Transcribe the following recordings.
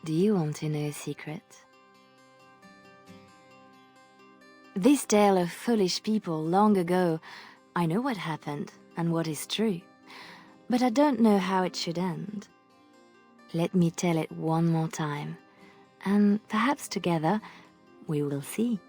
Do you want to know a secret? This tale of foolish people long ago, I know what happened and what is true, but I don't know how it should end. Let me tell it one more time, and perhaps together we will see.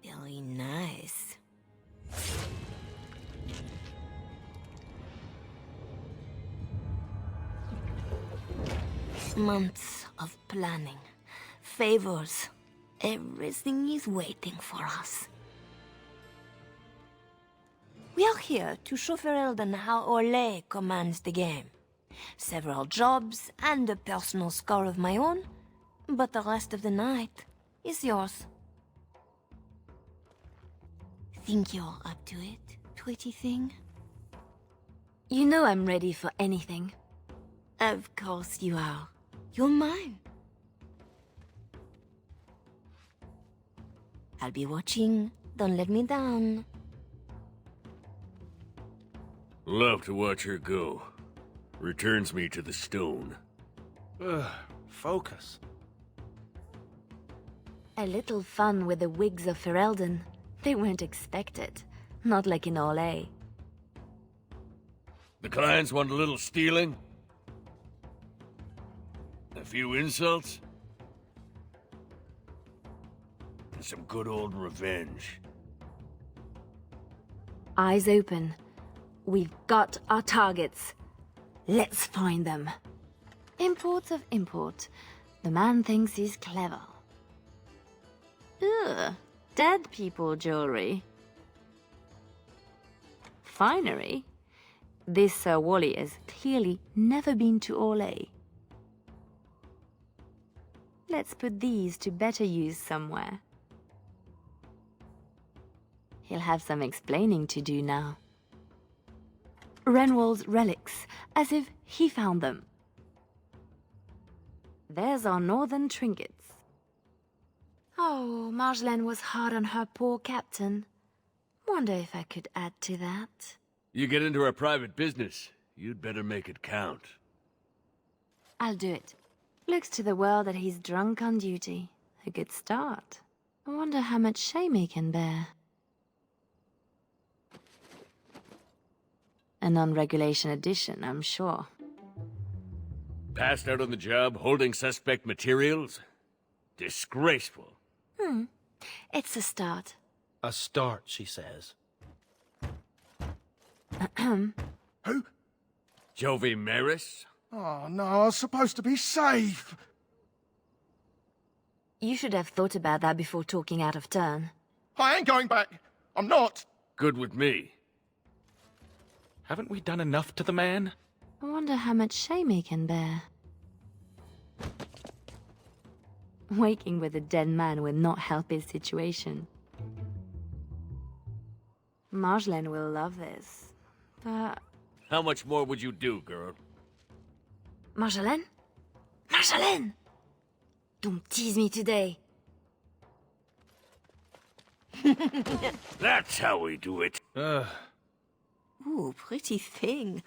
Very nice. Months of planning, favors. Everything is waiting for us. We are here to show Ferelden how Orlais commands the game. Several jobs and a personal score of my own, but the rest of the night is yours. Think you're up to it, pretty thing? You know I'm ready for anything. Of course you are. You're mine. I'll be watching. Don't let me down. Love to watch her go. Returns me to the stone. Focus. A little fun with the wigs of Ferelden. They weren't expected. Not like in Orlais. The clients want a little stealing? A few insults? And some good old revenge. Eyes open. We've got our targets. Let's find them. Imports of import. The man thinks he's clever. Ugh, dead people jewelry. Finery? This Sir Wally has clearly never been to Orlais. Let's put these to better use somewhere. He'll have some explaining to do now. Renwall's relics, as if he found them. There's our northern trinkets. Oh, Marjolaine was hard on her poor captain. Wonder if I could add to that. You get into our private business, you'd better make it count. I'll do it. Looks to the world that he's drunk on duty. A good start. I wonder how much shame he can bear. A non-regulation addition, I'm sure. Passed out on the job, holding suspect materials? Disgraceful. It's a start. A start, she says. Who? Jovi Maris? Oh, no, I was supposed to be safe. You should have thought about that before talking out of turn. I ain't going back. I'm not. Good with me. Haven't we done enough to the man? I wonder how much shame he can bear. Waking with a dead man will not help his situation. Marjolaine will love this, but... How much more would you do, girl? Marjolaine? Marjolaine! Don't tease me today. That's how we do it. Ooh, pretty thing.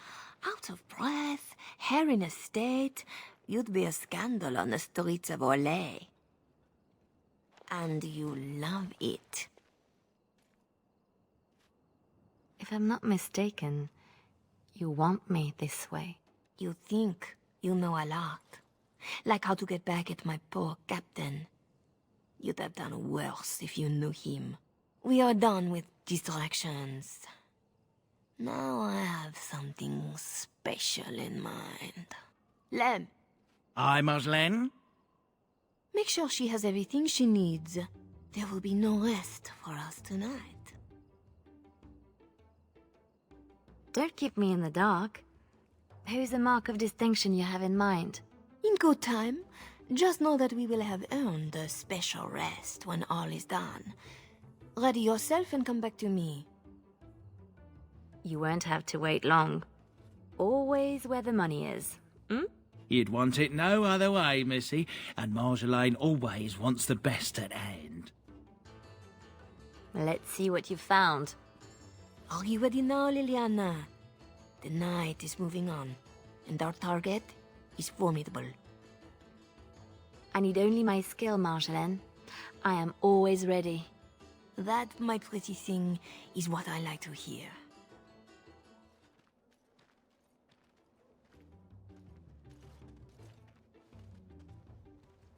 Out of breath, hair in a state. You'd be a scandal on the streets of Orlais. And you love it. If I'm not mistaken, you want me this way. You think you know a lot. Like how to get back at my poor captain. You'd have done worse if you knew him. We are done with distractions. Now I have something special in mind. Lem, Aye, Marjolaine? make sure she has everything she needs. There will be no rest for us tonight. Don't keep me in the dark. Who's the mark of distinction you have in mind? In good time. Just know that we will have earned a special rest when all is done. Ready yourself and come back to me. You won't have to wait long. Always where the money is. Hmm? You'd want it no other way, missy, and Marjolaine always wants the best at hand. Let's see what you've found. Are you ready now, Leliana? The night is moving on, and our target is formidable. I need only my skill, Marjolaine. I am always ready. That, my pretty thing, is what I like to hear.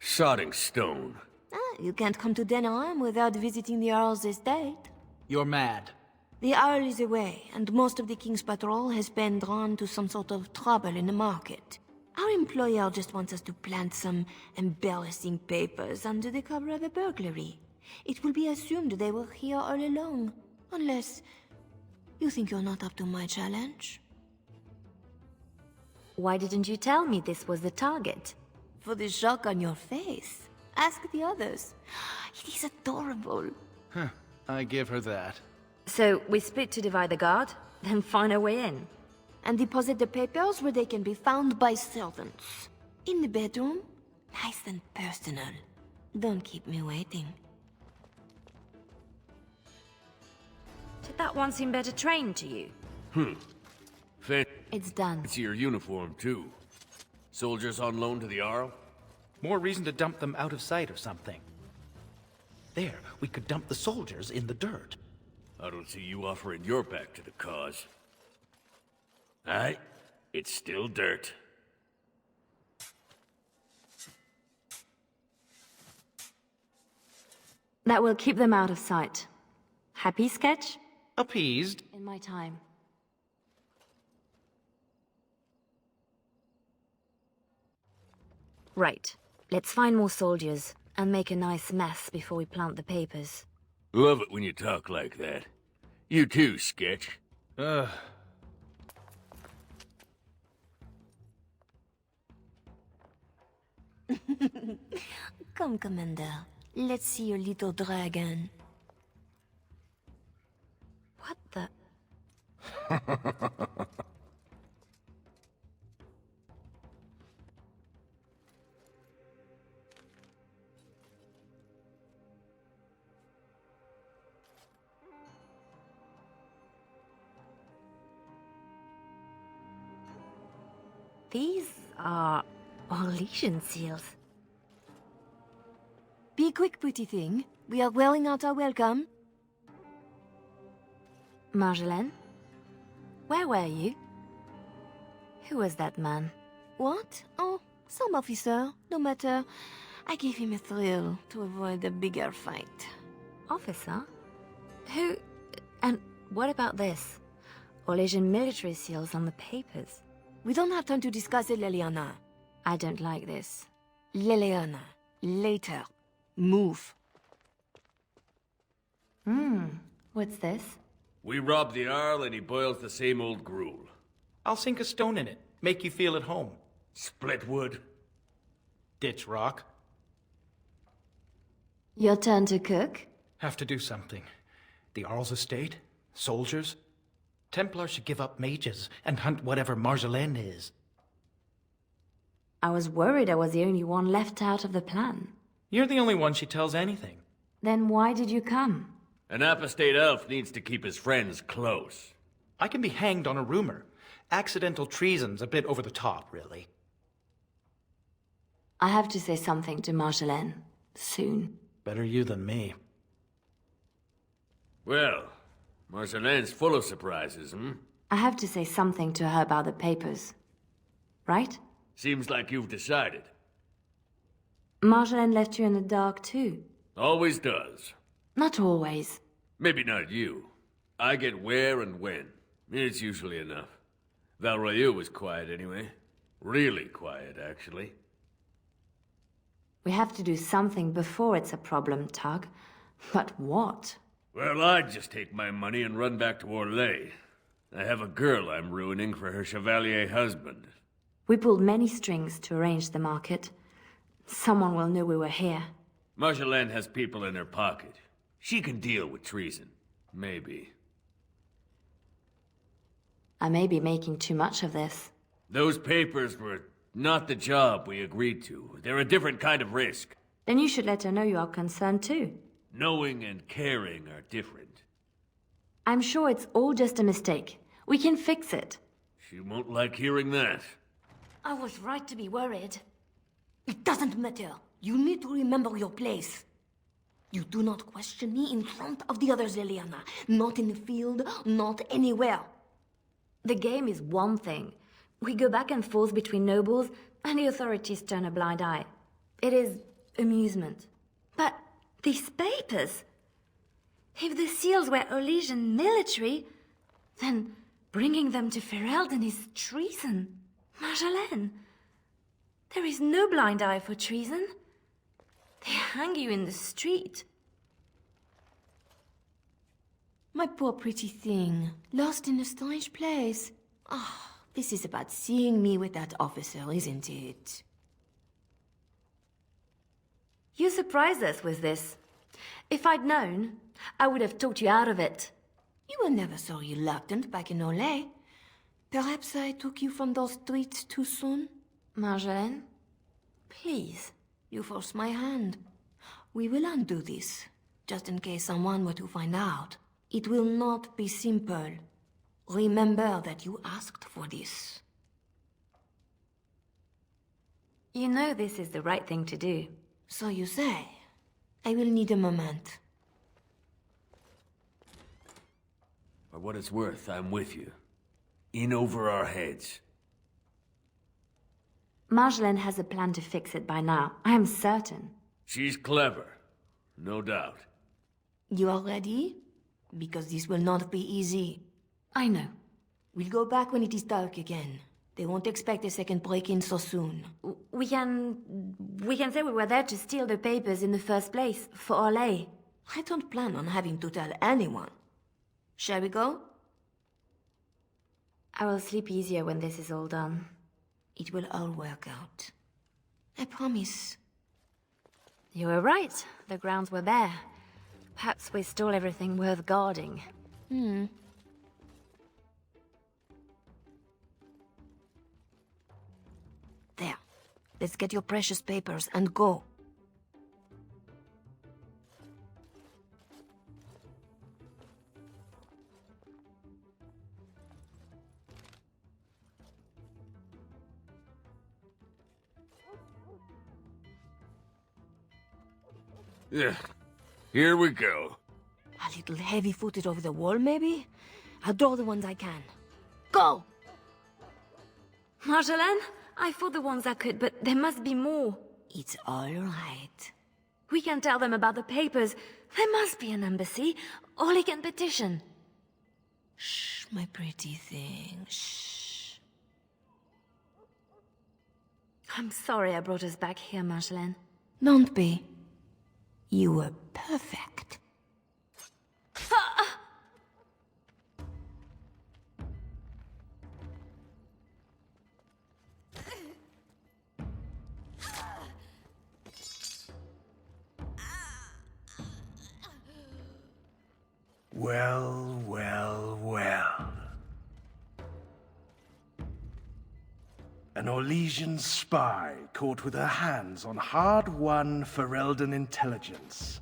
Sodding stone. You can't come to Denham without visiting the Earl's estate. You're mad. The Earl is away, and most of the King's patrol has been drawn to some sort of trouble in the market. Our employer just wants us to plant some embarrassing papers under the cover of a burglary. It will be assumed they were here all along, unless you think you're not up to my challenge. Why didn't you tell me this was the target? For the shock on your face. Ask the others. It is adorable. Huh, I give her that. So, we split to divide the guard, then find our way in. And deposit the papers where they can be found by servants. In the bedroom, nice and personal. Don't keep me waiting. Did that one seem better trained to you? It's done. Fancy your uniform, too. Soldiers on loan to the Arl? More reason to dump them out of sight or something. There, we could dump the soldiers in the dirt. I don't see you offering your back to the cause. Aye, it's still dirt. That will keep them out of sight. Happy, Sketch? Appeased. In my time. Right. Let's find more soldiers, and make a nice mess before we plant the papers. Love it when you talk like that. You too, Sketch. Come, Commander. Let's see your little dragon. What the... These are all legion seals. Be quick, pretty thing. We are wearing out our welcome. Marjolaine? Where were you? Who was that man? What? Oh, some officer. No matter. I gave him a thrill to avoid a bigger fight. Officer? Who... And what about this? All Asian military seals on the papers. We don't have time to discuss it, Leliana. I don't like this. Leliana. Later. Move. What's this? We rob the Arl and he boils the same old gruel. I'll sink a stone in it. Make you feel at home. Split wood. Ditch rock. Your turn to cook? Have to do something. The Arl's estate? Soldiers? Templars should give up mages and hunt whatever Marjolaine is. I was worried I was the only one left out of the plan. You're the only one she tells anything. Then why did you come? An apostate elf needs to keep his friends close. I can be hanged on a rumor. Accidental treason's a bit over the top, really. I have to say something to Marjolaine. Soon. Better you than me. Well, Marjolaine's full of surprises, I have to say something to her about the papers. Right? Seems like you've decided. Marjolaine left you in the dark too. Always does. Not always. Maybe not you. I get where and when. It's usually enough. Valroyu was quiet anyway. Really quiet, actually. We have to do something before it's a problem, Tug. But what? Well, I'd just take my money and run back to Orlais. I have a girl I'm ruining for her chevalier husband. We pulled many strings to arrange the market. Someone will know we were here. Marjolaine has people in her pocket. She can deal with treason. Maybe. I may be making too much of this. Those papers were not the job we agreed to. They're a different kind of risk. Then you should let her know you are concerned too. Knowing and caring are different. I'm sure it's all just a mistake. We can fix it. She won't like hearing that. I was right to be worried. It doesn't matter. You need to remember your place. You do not question me in front of the others, Leliana. Not in the field, not anywhere. The game is one thing. We go back and forth between nobles, and the authorities turn a blind eye. It is amusement. But these papers... If the seals were Olesian military, then bringing them to Ferelden is treason. Marjolaine, there is no blind eye for treason. They hang you in the street. My poor pretty thing, lost in a strange place. Ah, this is about seeing me with that officer, isn't it? You surprised us with this. If I'd known, I would have talked you out of it. You were never so reluctant back in Olay. Perhaps I took you from those streets too soon? Marjolaine, please. You forced my hand. We will undo this, just in case someone were to find out. It will not be simple. Remember that you asked for this. You know this is the right thing to do. So you say. I will need a moment. For what it's worth, I'm with you. In over our heads. Marjolaine has a plan to fix it by now. I am certain. She's clever. No doubt. You are ready? Because this will not be easy. I know. We'll go back when it is dark again. They won't expect a second break-in so soon. We can say we were there to steal the papers in the first place, for Olay. I don't plan on having to tell anyone. Shall we go? I will sleep easier when this is all done. It will all work out. I promise. You were right. The grounds were bare. Perhaps we stole everything worth guarding. There. Let's get your precious papers and go. Yeah. Here we go. A little heavy-footed over the wall, maybe? I'll draw the ones I can. Go! Marjolaine, I fought the ones I could, but there must be more. It's all right. We can tell them about the papers. There must be an embassy, or they can petition. Shh, my pretty thing, shh. I'm sorry I brought us back here, Marjolaine. Don't be. You were perfect. Well, well, well. An Orlesian spy caught with her hands on hard-won Ferelden intelligence.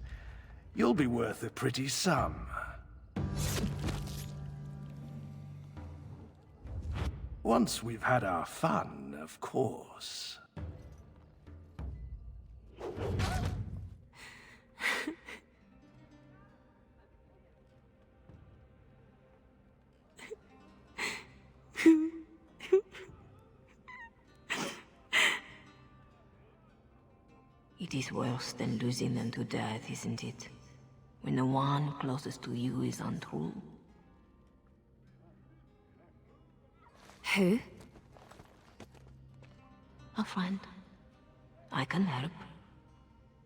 You'll be worth a pretty sum. Once we've had our fun, of course. It is worse than losing them to death, isn't it? When the one closest to you is untrue. Who? A friend. I can help.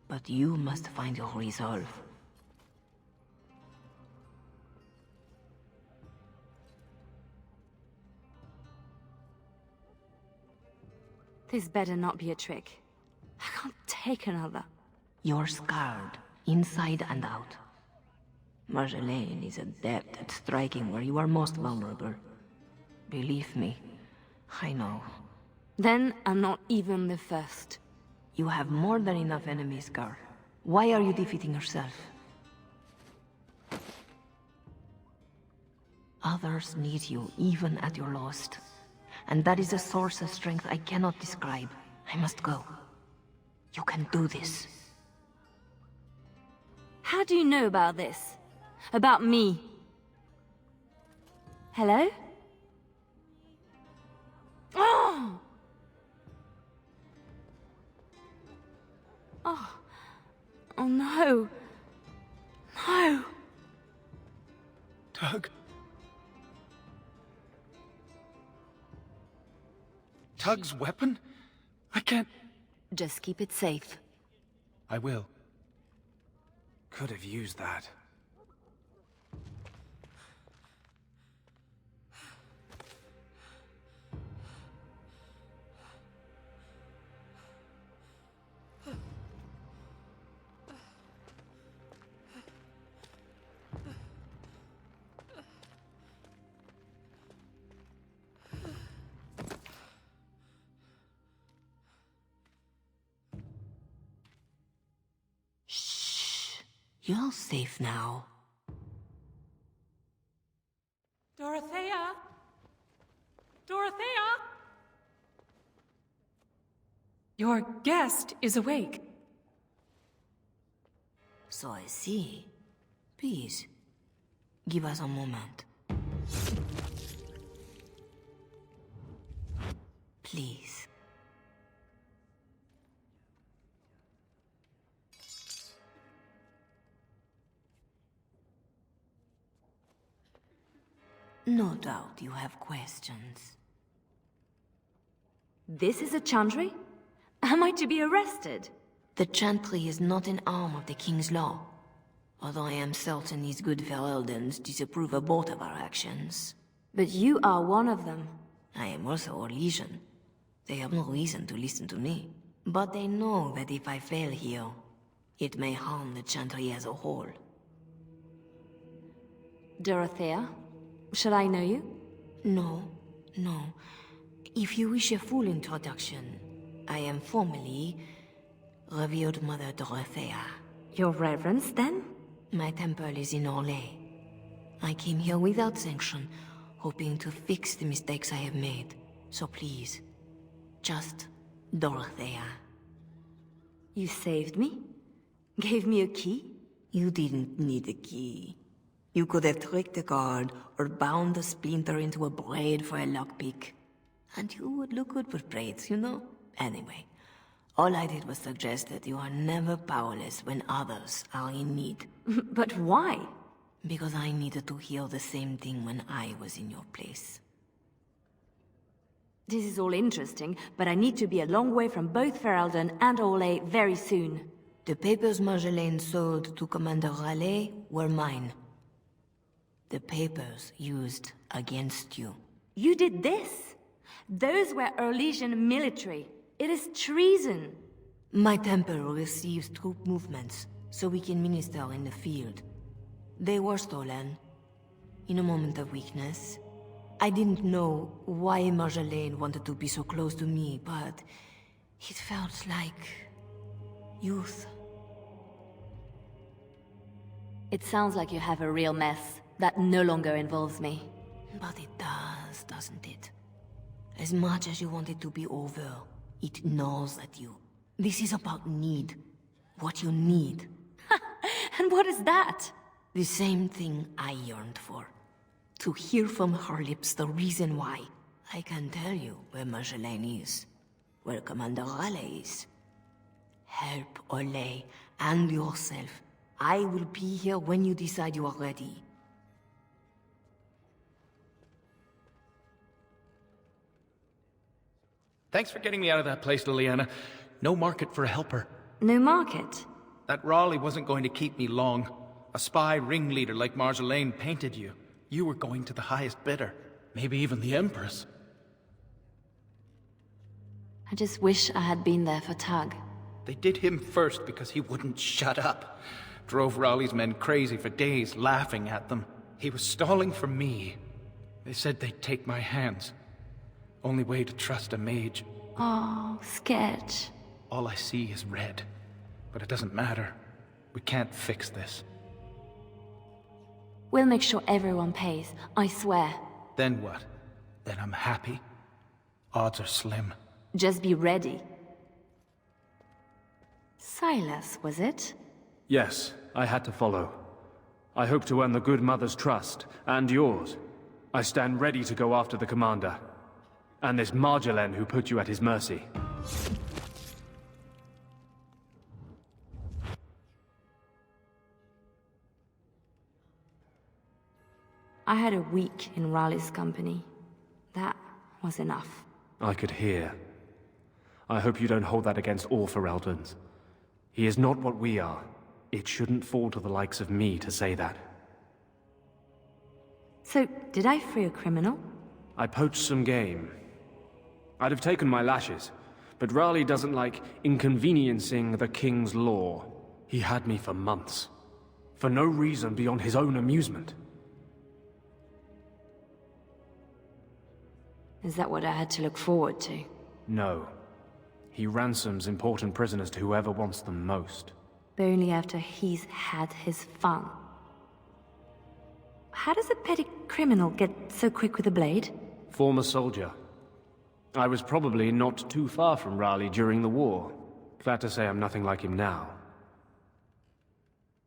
But you must find your resolve. This better not be a trick. I can't take another. You're scarred, inside and out. Marjolaine is adept at striking where you are most vulnerable. Believe me, I know. Then I'm not even the first. You have more than enough enemies, girl. Why are you defeating yourself? Others need you, even at your lowest. And that is a source of strength I cannot describe. I must go. You can do this. How do you know about this? About me? Hello? Oh! Oh. Oh no. No. Tug. Tug's weapon? I can't... Just keep it safe. I will. Could have used that. You're safe now. Dorothea? Dorothea? Your guest is awake. So I see. Please, give us a moment. Please. No doubt you have questions. This is a chantry? Am I to be arrested? The chantry is not an arm of the King's law, although I am certain these good Fereldans disapprove of both of our actions. But you are one of them. I am also a legion. They have no reason to listen to me. But they know that if I fail here, it may harm the chantry as a whole. Dorothea? Shall I know you? No. If you wish a full introduction, I am formally Revered Mother Dorothea. Your Reverence, then? My temple is in Orlais. I came here without sanction, hoping to fix the mistakes I have made. So please, just Dorothea. You saved me? Gave me a key? You didn't need a key. You could have tricked a guard, or bound a splinter into a braid for a lockpick. And you would look good with braids, you know? Anyway, all I did was suggest that you are never powerless when others are in need. But why? Because I needed to hear the same thing when I was in your place. This is all interesting, but I need to be a long way from both Ferelden and Orlais very soon. The papers Marjolaine sold to Commander Raleigh were mine. The papers used against you. You did this? Those were Orlesian military. It is treason. My temple receives troop movements, so we can minister in the field. They were stolen. In a moment of weakness. I didn't know why Marjolaine wanted to be so close to me, but it felt like youth. It sounds like you have a real mess that no longer involves me. But it does, doesn't it? As much as you want it to be over, it gnaws at you. This is about need. What you need. And what is that? The same thing I yearned for. To hear from her lips the reason why. I can tell you where Marjolaine is. Where Commander Raleigh is. Help Orlais and yourself. I will be here when you decide you are ready. Thanks for getting me out of that place, Leliana. No market for a helper. No market? That Raleigh wasn't going to keep me long. A spy ringleader like Marjolaine painted you. You were going to the highest bidder. Maybe even the Empress. I just wish I had been there for Tug. They did him first because he wouldn't shut up. Drove Raleigh's men crazy for days, laughing at them. He was stalling for me. They said they'd take my hands. Only way to trust a mage. Oh, sketch. All I see is red. But it doesn't matter. We can't fix this. We'll make sure everyone pays, I swear. Then what? Then I'm happy? Odds are slim. Just be ready. Silas, was it? Yes, I had to follow. I hope to earn the good mother's trust, and yours. I stand ready to go after the commander. And this marjolaine who put you at his mercy. I had a week in Raleigh's company. That was enough. I could hear. I hope you don't hold that against all Ferelden's. He is not what we are. It shouldn't fall to the likes of me to say that. So, did I free a criminal? I poached some game. I'd have taken my lashes, but Raleigh doesn't like inconveniencing the king's law. He had me for months. For no reason beyond his own amusement. Is that what I had to look forward to? No. He ransoms important prisoners to whoever wants them most. But only after he's had his fun. How does a petty criminal get so quick with a blade? Former soldier. I was probably not too far from Raleigh during the war. Glad to say I'm nothing like him now.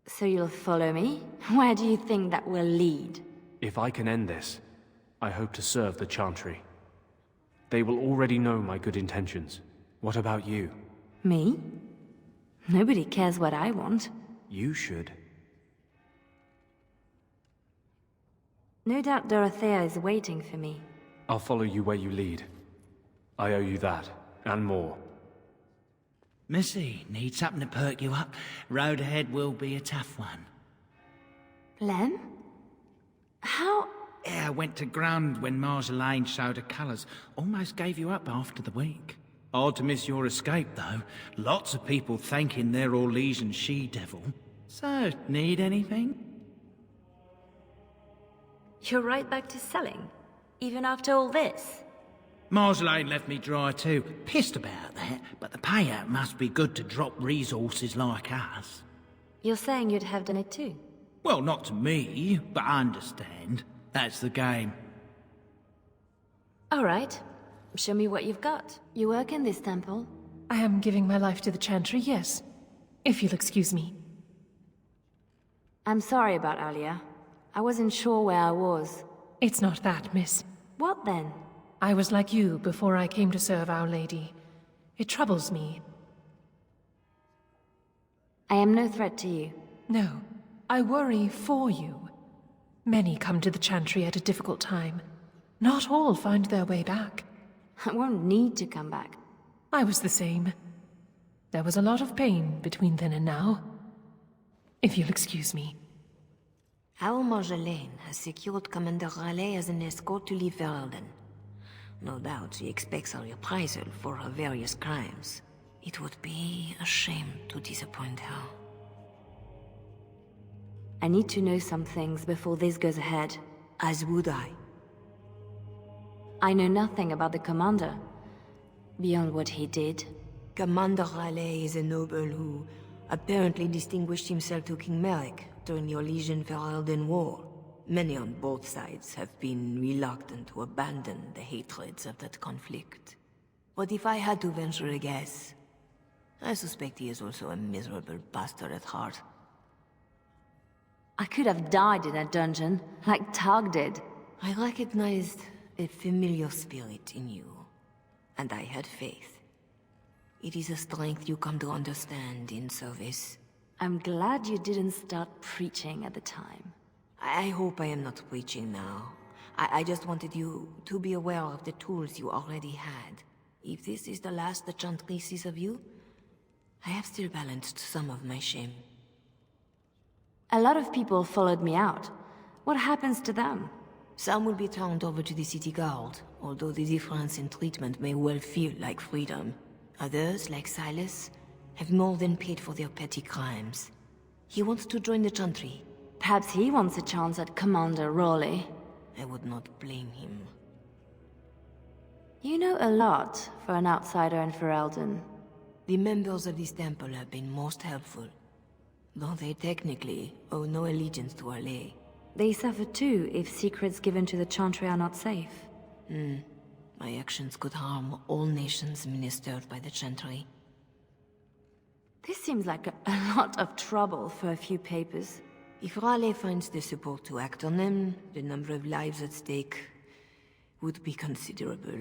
So you'll follow me? Where do you think that will lead? If I can end this, I hope to serve the Chantry. They will already know my good intentions. What about you? Me? Nobody cares what I want. You should. No doubt Dorothea is waiting for me. I'll follow you where you lead. I owe you that, and more. Missy, need something to perk you up? Road ahead will be a tough one. Lem? How? Yeah, I went to ground when Marjolaine showed her colours. Almost gave you up after the week. Hard to miss your escape, though. Lots of people thanking their Orlesian she-devil. So, need anything? You're right back to selling? Even after all this? Marjolaine left me dry too. Pissed about that, but the payout must be good to drop resources like us. You're saying you'd have done it too? Well, not to me, but I understand. That's the game. All right. Show me what you've got. You work in this temple? I am giving my life to the Chantry, yes. If you'll excuse me. I'm sorry about earlier. I wasn't sure where I was. It's not that, miss. What then? I was like you before I came to serve Our Lady. It troubles me. I am no threat to you. No, I worry for you. Many come to the Chantry at a difficult time. Not all find their way back. I won't need to come back. I was the same. There was a lot of pain between then and now. If you'll excuse me. Our marjolaine has secured Commander Raleigh as an escort to leave Ferelden. No doubt she expects a reprisal for her various crimes. It would be a shame to disappoint her. I need to know some things before this goes ahead. As would I. I know nothing about the commander, beyond what he did. Commander Raleigh is a noble who apparently distinguished himself to King Merrick during the Orlesian-Ferelden War. Many on both sides have been reluctant to abandon the hatreds of that conflict. But if I had to venture a guess, I suspect he is also a miserable bastard at heart. I could have died in that dungeon, like Tug did. I recognized a familiar spirit in you, and I had faith. It is a strength you come to understand in service. I'm glad you didn't start preaching at the time. I hope I am not preaching now. I just wanted you to be aware of the tools you already had. If this is the last the Chantry sees of you, I have still balanced some of my shame. A lot of people followed me out. What happens to them? Some will be turned over to the city guard, although the difference in treatment may well feel like freedom. Others, like Silas, have more than paid for their petty crimes. He wants to join the Chantry. Perhaps he wants a chance at Commander Raleigh. I would not blame him. You know a lot for an outsider in Ferelden. The members of this temple have been most helpful, though they technically owe no allegiance to Raleigh. They suffer too if secrets given to the Chantry are not safe. My actions could harm all nations ministered by the Chantry. This seems like a lot of trouble for a few papers. If Raleigh finds the support to act on them, the number of lives at stake would be considerable.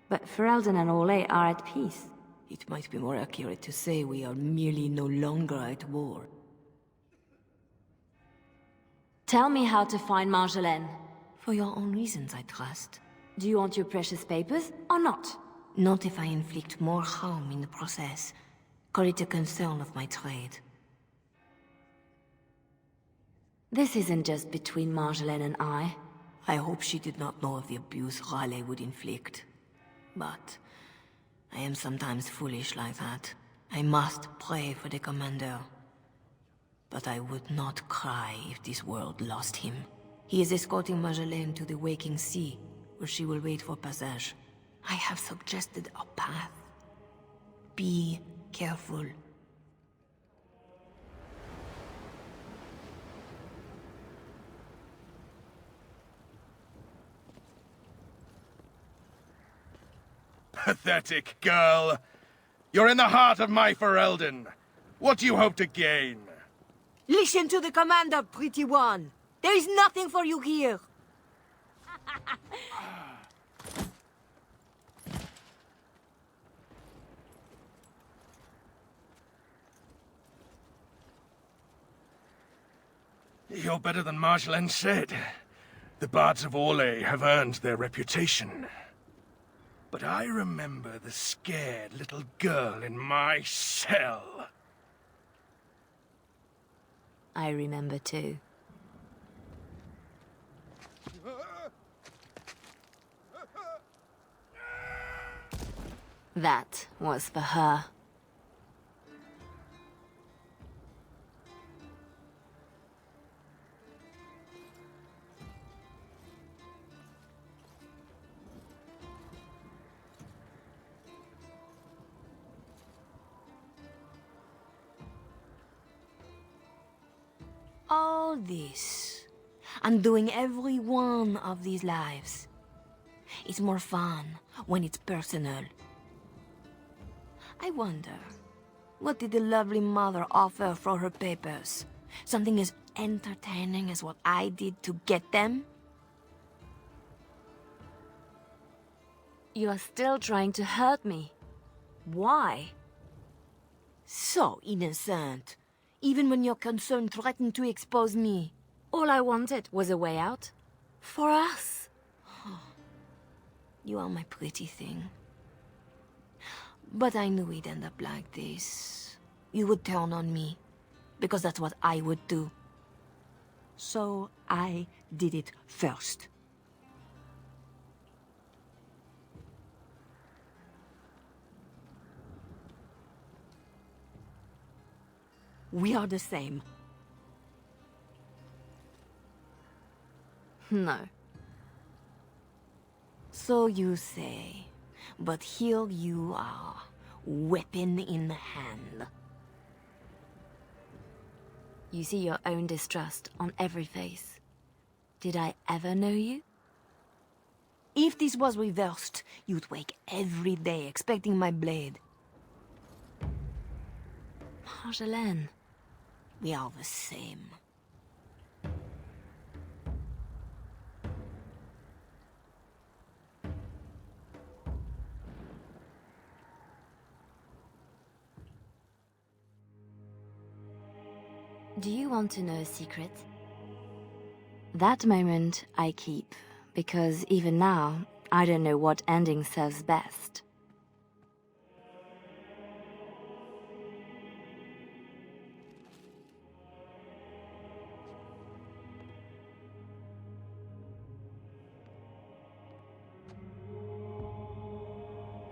But Ferelden and Orlais are at peace. It might be more accurate to say we are merely no longer at war. Tell me how to find Marjolaine. For your own reasons, I trust. Do you want your precious papers, or not? Not if I inflict more harm in the process. Call it a concern of my trade. This isn't just between Marjolaine and I. I hope she did not know of the abuse Raleigh would inflict. But I am sometimes foolish like that. I must pray for the commander. But I would not cry if this world lost him. He is escorting Marjolaine to the waking sea, where she will wait for passage. I have suggested a path. Be careful. Pathetic girl. You're in the heart of my Ferelden. What do you hope to gain? Listen to the commander, pretty one. There is nothing for you here. You're better than Marjolaine said. The bards of Orlais have earned their reputation. But I remember the scared little girl in my cell. I remember too. That was for her. All this, undoing every one of these lives. It's more fun when it's personal. I wonder, what did the lovely mother offer for her papers? Something as entertaining as what I did to get them? You are still trying to hurt me. Why? So innocent. Even when your concern threatened to expose me. All I wanted was a way out. For us. You are my pretty thing. But I knew we'd end up like this. You would turn on me, because that's what I would do. So I did it first. We are the same. No. So you say. But here you are, weapon in hand. You see your own distrust on every face. Did I ever know you? If this was reversed, you'd wake every day expecting my blade. Marjolaine. We are the same. Do you want to know a secret? That moment I keep, because even now, I don't know what ending serves best.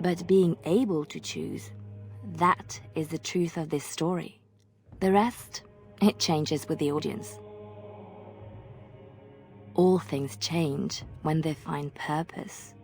But being able to choose, that is the truth of this story. The rest, it changes with the audience. All things change when they find purpose.